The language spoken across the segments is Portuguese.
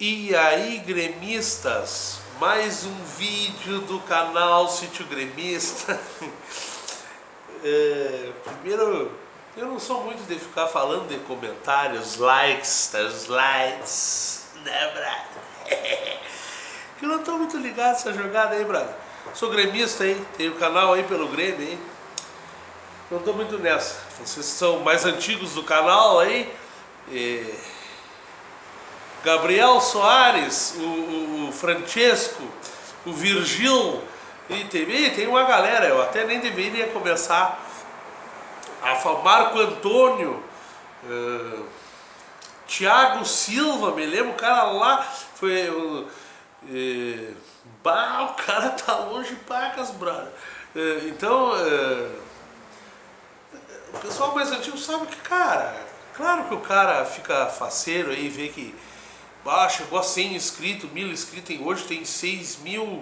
E aí, gremistas, mais um vídeo do canal Sítio Gremista. Primeiro, eu não sou muito de ficar falando de comentários, likes, slides, né, brother? Que eu não tô muito ligado nessa jogada aí, brother. Sou gremista aí, tenho canal aí pelo Grêmio aí. Não tô muito nessa. Vocês são mais antigos do canal aí. Gabriel Soares, o Francesco, o Virgil, e tem uma galera, eu até nem deveria começar a falar. Marco Antônio, Thiago Silva, me lembro, o cara lá foi. O cara tá longe pacas, brother. Então, o pessoal mais antigo sabe que, cara, claro que o cara fica faceiro aí, vê que chegou a 100 inscritos, 1000 inscritos, hoje tem 6.000,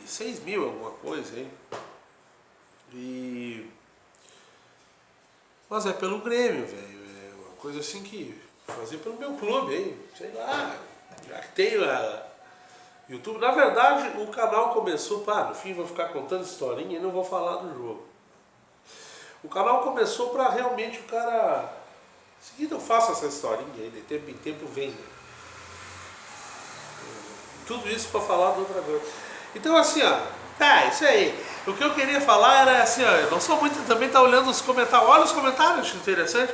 6.000 alguma coisa aí. Mas é pelo Grêmio, velho, é uma coisa assim que fazer pelo meu clube aí, sei lá, já que tem a YouTube. Na verdade, o canal começou, no fim vou ficar contando historinha e não vou falar do jogo. O canal começou para realmente o cara... Em seguida eu faço essa historinha aí, de tempo em tempo vem. Tudo isso para falar de outra coisa. Então assim, isso aí. O que eu queria falar era assim, eu não sou muito também tá olhando os comentários, olha os comentários, acho interessante.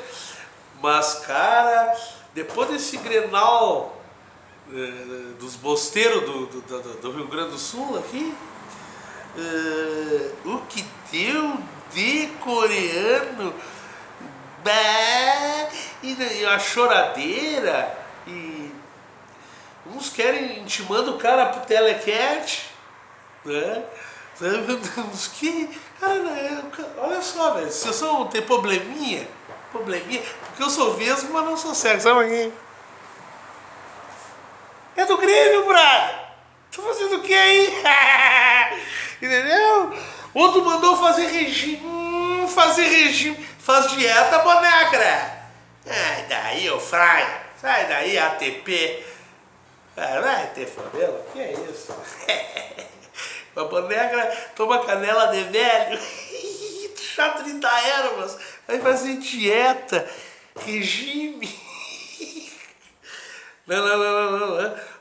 Mas cara, depois desse Grenal dos bosteiros do Rio Grande do Sul aqui, o que deu de coreano, e a choradeira, e uns querem intimando o cara pro telecat, né? Uns que, cara, olha só, velho, se eu sou ter probleminha, porque eu sou vesgo, mas não sou cego, sabe aqui? É do Grêmio, brother! Tô fazendo o que aí? Entendeu? Outro mandou fazer regime, faz dieta, boneca. Sai daí, ô fraia, sai daí, ATP. Vai ter favela? Que é isso? A boneca toma canela de velho, chá 30 ervas, vai fazer dieta, regime. Não.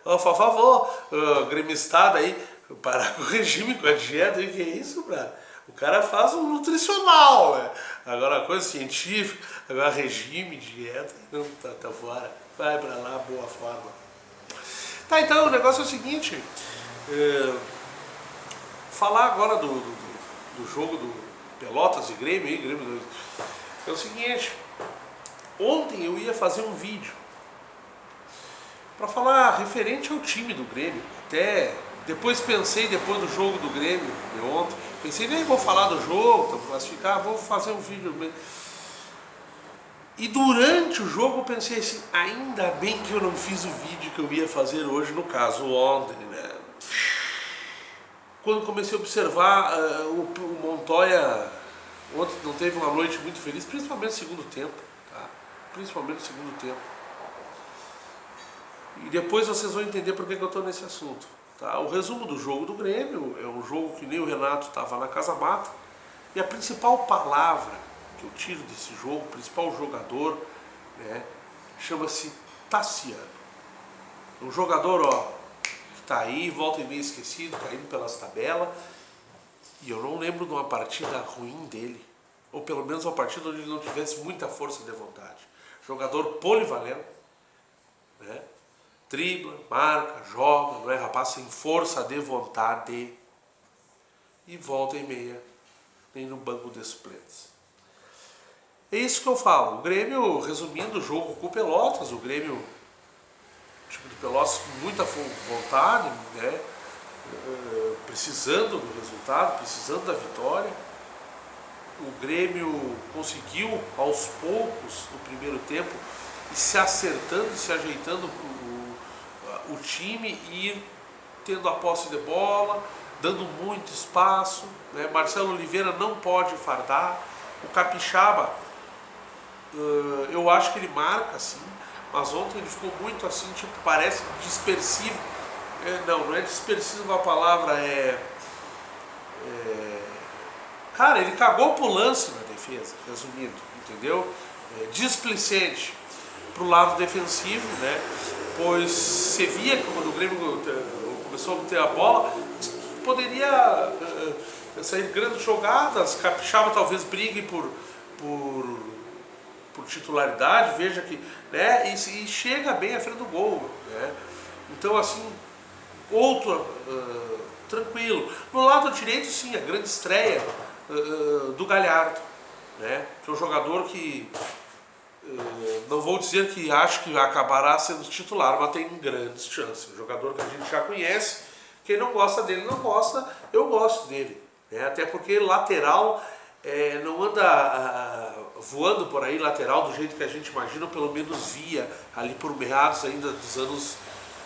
Por favor, gremistada aí, parar com o regime, com a dieta, o que é isso, brother? O cara faz um nutricional, né? Agora coisa científica, agora regime, dieta, não, tá fora. Vai pra lá, boa forma. Tá, então o negócio é o seguinte, falar agora do jogo do Pelotas e Grêmio, é o seguinte, ontem eu ia fazer um vídeo para falar referente ao time do Grêmio. Até depois pensei, depois do jogo do Grêmio de ontem, pensei, nem vou falar do jogo, classificar, vou fazer um vídeo mesmo. E durante o jogo eu pensei assim, ainda bem que eu não fiz o vídeo que eu ia fazer hoje, no caso ontem, né? Quando comecei a observar o Montoya, ontem não teve uma noite muito feliz, principalmente no segundo tempo, tá? Principalmente no segundo tempo. E depois vocês vão entender por que eu estou nesse assunto. Tá? O resumo do jogo do Grêmio é um jogo que nem o Renato estava na Casa Mata. E a principal palavra que eu tiro desse jogo, o principal jogador, né, chama-se Tassiano. Um jogador que está aí, volta e meia esquecido, caindo pelas tabelas. E eu não lembro de uma partida ruim dele. Ou pelo menos uma partida onde ele não tivesse muita força de vontade. Jogador polivalente, né? Dribla, marca, joga, não é rapaz, sem força de vontade, e volta e meia nem no banco de suplentes. É isso que eu falo. O Grêmio, resumindo o jogo com o Pelotas, o Grêmio, tipo de Pelotas com muita vontade, né? Precisando do resultado, precisando da vitória. O Grêmio conseguiu aos poucos no primeiro tempo e se acertando, se ajeitando o time, ir tendo a posse de bola, dando muito espaço, né? Marcelo Oliveira não pode fardar. O Capixaba, eu acho que ele marca sim, mas ontem ele ficou muito assim, tipo, parece dispersivo. Não é dispersivo a palavra, cara, ele cagou pro lance na defesa, resumindo, entendeu? Displicente pro lado defensivo, né? Pois você via que quando o Grêmio começou a ter a bola, poderia sair grandes jogadas, Capixaba talvez brigue por titularidade, veja que, né? E chega bem à frente do gol, né? Então, assim, tranquilo. No lado direito, sim, a grande estreia do Galhardo, né? Que é um jogador que não vou dizer que acho que acabará sendo titular, mas tem grandes chances. Um jogador que a gente já conhece, quem não gosta dele não gosta, eu gosto dele, né? Até porque lateral não anda voando por aí, lateral do jeito que a gente imagina, ou pelo menos via ali por meados ainda dos anos,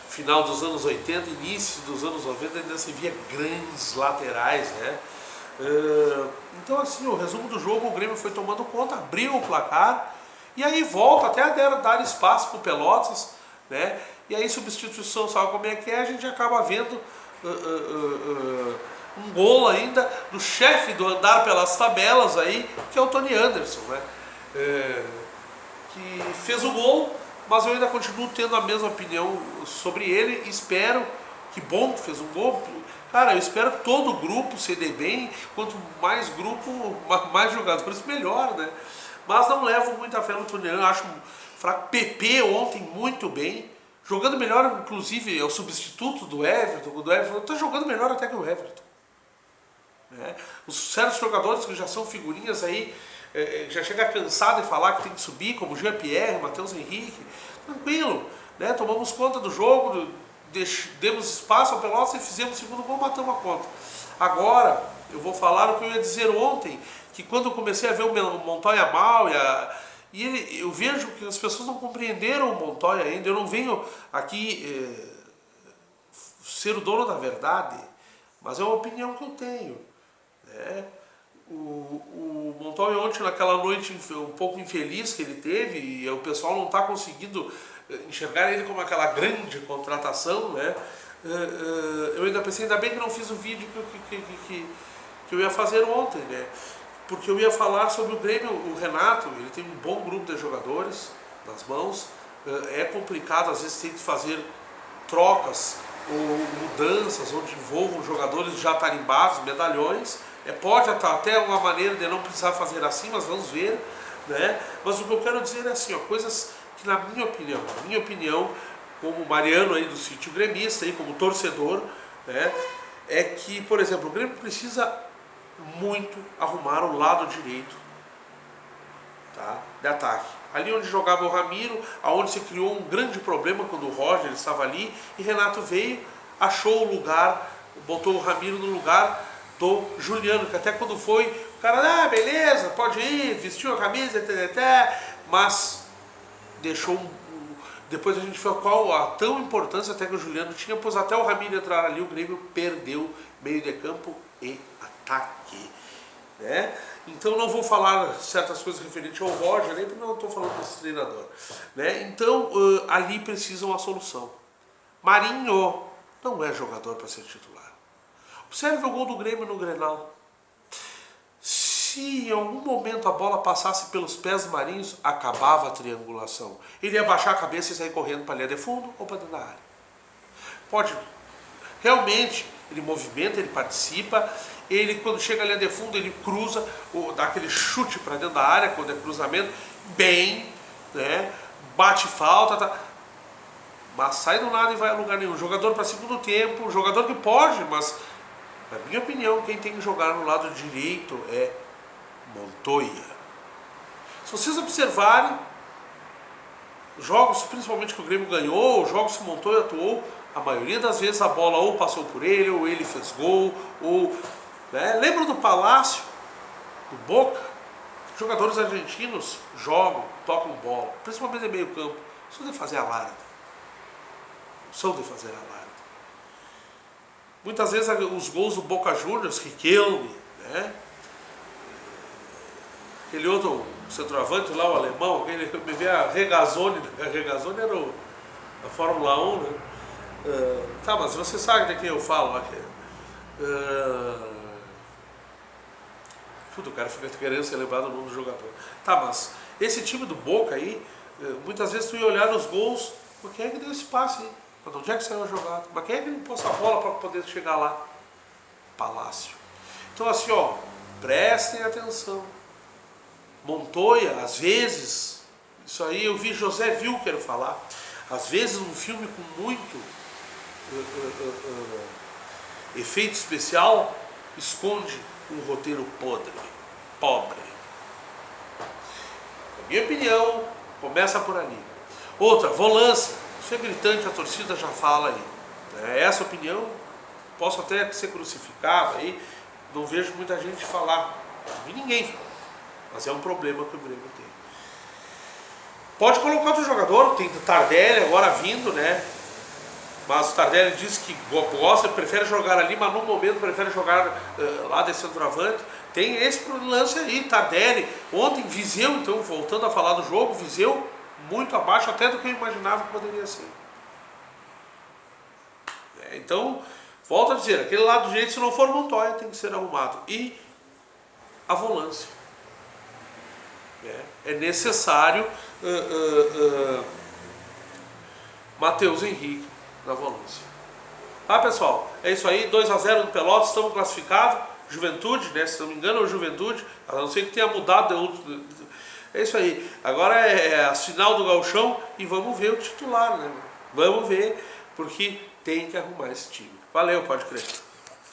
final dos anos 80, início dos anos 90, ainda se via grandes laterais, né? Então, assim, o resumo do jogo, o Grêmio foi tomando conta, abriu o placar, e aí volta até dar espaço para o Pelotas, né? E aí substituição, sabe como é que é? A gente acaba vendo um gol ainda do chefe do andar pelas tabelas aí, que é o Tony Anderson, né? Que fez o gol, mas eu ainda continuo tendo a mesma opinião sobre ele. Espero, que bom que fez um gol. Cara, eu espero que todo o grupo se dê bem. Quanto mais grupo, mais jogadores, melhor, né? Mas não levo muita fé no Tony Anderson, acho fraco. PP ontem muito bem, jogando melhor, inclusive é o substituto do Everton. O Everton está jogando melhor até que o Everton, né? Os certos jogadores que já são figurinhas aí, já chega cansado de falar que tem que subir, como Jean-Pierre, Matheus Henrique, tranquilo, né? Tomamos conta do jogo, demos espaço ao Pelotas e fizemos o segundo gol, matamos a conta. Agora, eu vou falar o que eu ia dizer ontem, que quando eu comecei a ver o Montoya mal, eu vejo que as pessoas não compreenderam o Montoya ainda. Eu não venho aqui ser o dono da verdade, mas é uma opinião que eu tenho, né? O Montoya ontem, naquela noite um pouco infeliz que ele teve, e o pessoal não está conseguindo enxergar ele como aquela grande contratação, né? Eu ainda pensei, ainda bem que não fiz o vídeo que eu ia fazer ontem, né? Porque eu ia falar sobre o Grêmio. O Renato, ele tem um bom grupo de jogadores nas mãos, é complicado, às vezes tem que fazer trocas ou mudanças onde envolvam jogadores já tarimbados, medalhões. Pode até uma maneira de não precisar fazer assim, mas vamos ver, né? Mas o que eu quero dizer é assim, ó, coisas que na minha opinião, como Mariano aí do Sítio Gremista, aí, como torcedor, né, é que, por exemplo, o Grêmio precisa muito arrumar o lado direito, tá, de ataque. Ali onde jogava o Ramiro, aonde se criou um grande problema quando o Roger estava ali, e Renato veio, achou o lugar, botou o Ramiro no lugar do Juliano, que até quando foi, o cara, beleza, pode ir, vestiu a camisa, mas deixou depois a gente viu qual a tão importância até que o Juliano tinha, pois até o Ramiro entrar ali, o Grêmio perdeu meio de campo e ataque, né? Então não vou falar certas coisas referentes ao Roger, nem porque não estou falando desse treinador, né? Então ali precisa uma solução. Marinho não é jogador para ser titular. Observe o gol do Grêmio no Grenal. Se em algum momento a bola passasse pelos pés do Marinho, acabava a triangulação. Ele ia baixar a cabeça e sair correndo para a linha de fundo ou para dentro da área. Pode. Realmente, ele movimenta, ele participa. Ele, quando chega à linha de fundo, ele cruza, dá aquele chute para dentro da área, quando é cruzamento, bem, né? Bate falta, tá? Mas sai do nada e vai a lugar nenhum. Jogador para segundo tempo, jogador que pode, mas, na minha opinião, quem tem que jogar no lado direito é Montoya. Se vocês observarem, jogos principalmente que o Grêmio ganhou, jogos que o Montoya atuou, a maioria das vezes a bola ou passou por ele, ou ele fez gol, ou... né? Lembra do Palácio, do Boca? Jogadores argentinos jogam, tocam bola, principalmente em meio campo, são de fazer alarde. Muitas vezes os gols do Boca Juniors, Riquelme, né? Aquele outro, centroavante lá, o alemão, aquele, me vê a Regazzoni era a Fórmula 1, né? Tá, mas você sabe de quem eu falo aqui. Puta, o cara fica querendo ser lembrado do nome do jogador. Tá, mas esse time do Boca aí, muitas vezes tu ia olhar nos gols, mas quem é que deu esse passe aí? Onde é que saiu a jogada? Mas quem é que limpou essa bola para poder chegar lá? Palácio. Então assim, ó, prestem atenção. Montoya, às vezes, isso aí eu vi José Wilker falar, às vezes um filme com muito efeito especial esconde um roteiro pobre. Na minha opinião, começa por ali. Outra, volância. Isso é gritante, a torcida já fala aí. Essa opinião, posso até ser crucificado aí, não vejo muita gente falar, não vi ninguém falar, mas é um problema que o Grêmio tem. Pode colocar outro jogador, tem o Tardelli agora vindo, né? Mas o Tardelli diz que gosta, prefere jogar ali, mas no momento prefere jogar lá de centroavante. Tem esse lance aí, Tardelli. Ontem, Viseu, então, voltando a falar do jogo, Viseu muito abaixo até do que eu imaginava que poderia ser. Então, volto a dizer, aquele lado direito, se não for Montoya, tem que ser arrumado. E a volância. É necessário Matheus Henrique na volância. Tá, pessoal? É isso aí, 2-0 no Pelotas, estamos classificados. Juventude, né? Se não me engano, é o Juventude, a não ser que tenha mudado de outro. É isso aí. Agora é a final do Gauchão e vamos ver o titular, né? Vamos ver, porque tem que arrumar esse time. Valeu, pode crer.